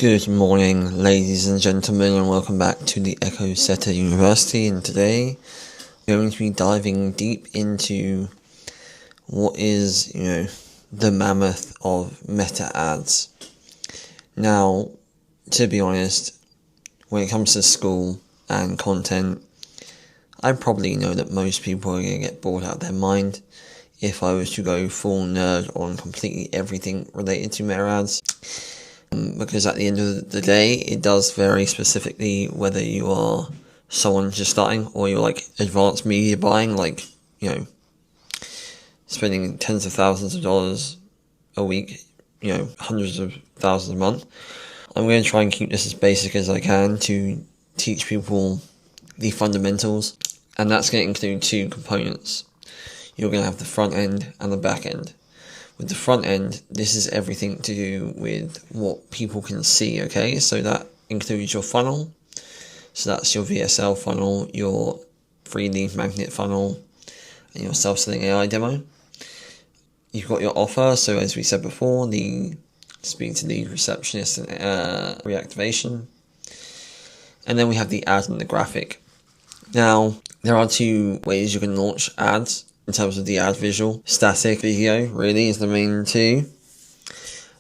Good morning, ladies and gentlemen, and welcome back to the Echo Setter University. And today, we're going to be diving deep into what is, the mammoth of meta ads. Now, to be honest, when it comes to school and content, I probably know that most people are going to get bored out of their mind if I was to go full nerd on completely everything related to meta ads. Because at the end of the day, it does vary specifically whether you are someone just starting or you're like advanced media buying, like, spending tens of thousands of dollars a week, hundreds of thousands a month. I'm going to try and keep this as basic as I can to teach people the fundamentals, and that's going to include two components. You're going to have the front end and the back end. With the front end, this is everything to do with what people can see, okay? So that includes your funnel. So that's your VSL funnel, your free lead magnet funnel, and your self-selling AI demo. You've got your offer, so as we said before, the speak to lead receptionist and reactivation. And then we have the ad and the graphic. Now, there are two ways you can launch ads. In terms of the ad visual, static video really is the main two.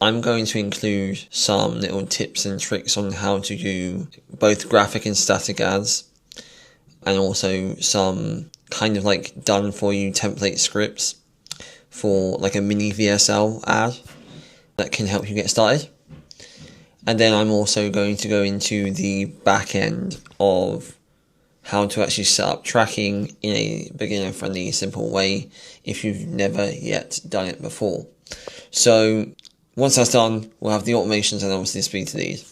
I'm going to include some little tips and tricks on how to do both graphic and static ads, and also some kind of like done for you template scripts for like a mini VSL ad that can help you get started. And then I'm also going to go into the back end of how to actually set up tracking in a beginner-friendly, simple way if you've never yet done it before. So once that's done, we'll have the automations and obviously the speed to lead.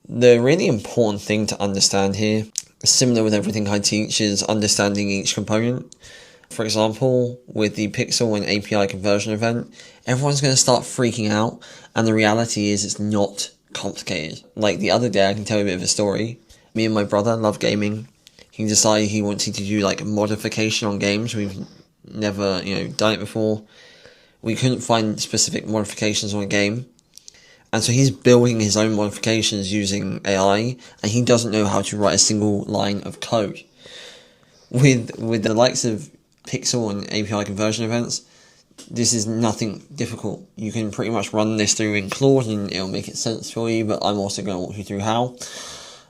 The really important thing to understand here, similar with everything I teach, is understanding each component. For example, with the Pixel and API conversion event, everyone's going to start freaking out, and the reality is it's not complicated. Like the other day, I can tell you a bit of a story. Me and my brother love gaming. He decided he wanted to do like a modification on games. We've never, done it before. We couldn't find specific modifications on a game. And so he's building his own modifications using AI, and he doesn't know how to write a single line of code. With the likes of Pixel and API conversion events, this is nothing difficult. You can pretty much run this through in Claude and it'll make it sense for you, but I'm also going to walk you through how,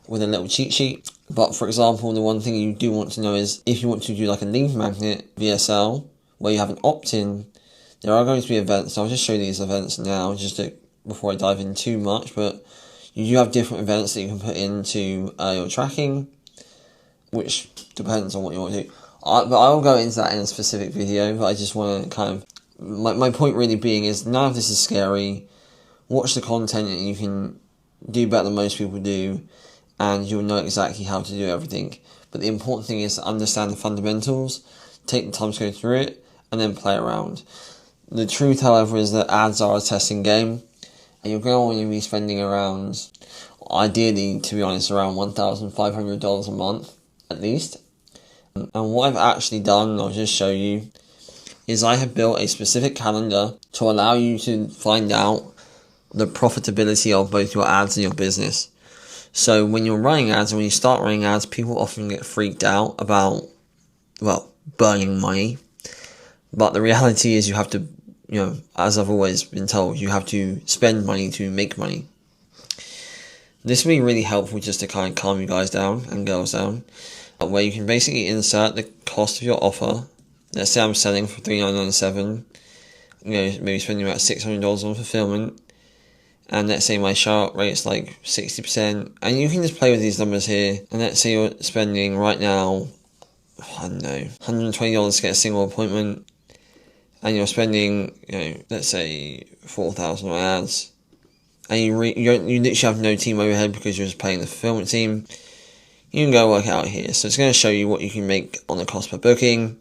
with a little cheat sheet. But for example, the one thing you do want to know is if you want to do like a lead magnet VSL where you have an opt-in, there are going to be events. I'll just show you these events now before I dive in too much, but you do have different events that you can put into your tracking, which depends on what you want to do. But I will go into that in a specific video, but I just want to my point really being is none of this is scary. Watch the content and you can do better than most people do, and you'll know exactly how to do everything. But the important thing is to understand the fundamentals, take the time to go through it, and then play around. The truth, however, is that ads are a testing game, and you're going to be spending around, ideally, to be honest, around $1,500 a month, at least. And what I've actually done, I'll just show you, is I have built a specific calendar to allow you to find out the profitability of both your ads and your business. So when you're running ads and when you start running ads, people often get freaked out about, burning money. But the reality is you have to, as I've always been told, you have to spend money to make money. This will be really helpful just to kind of calm you guys down and girls down, where you can basically insert the cost of your offer. Let's say I'm selling for $3,997, maybe spending about $600 on fulfillment. And let's say my shout rate's like 60%. And you can just play with these numbers here. And let's say you're spending right now, I don't know, $120 to get a single appointment. And you're spending, let's say 4,000 on ads. And you literally have no team overhead because you're just paying the fulfillment team. You can go work it out here. So it's going to show you what you can make on the cost per booking.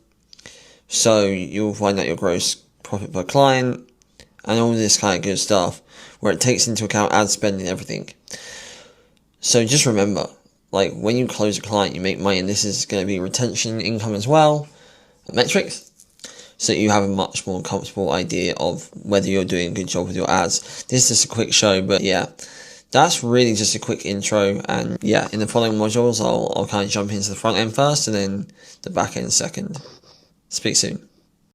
So you'll find out your gross profit per client and all this kind of good stuff, where it takes into account ad spend and everything. So just remember, like when you close a client, you make money, and this is going to be retention income as well, metrics. so you have a much more comfortable idea of whether you're doing a good job with your ads. This is just a quick show, but yeah, that's really just a quick intro, and yeah, in the following modules I'll kind of jump into the front end first and then the back end second. Speak soon.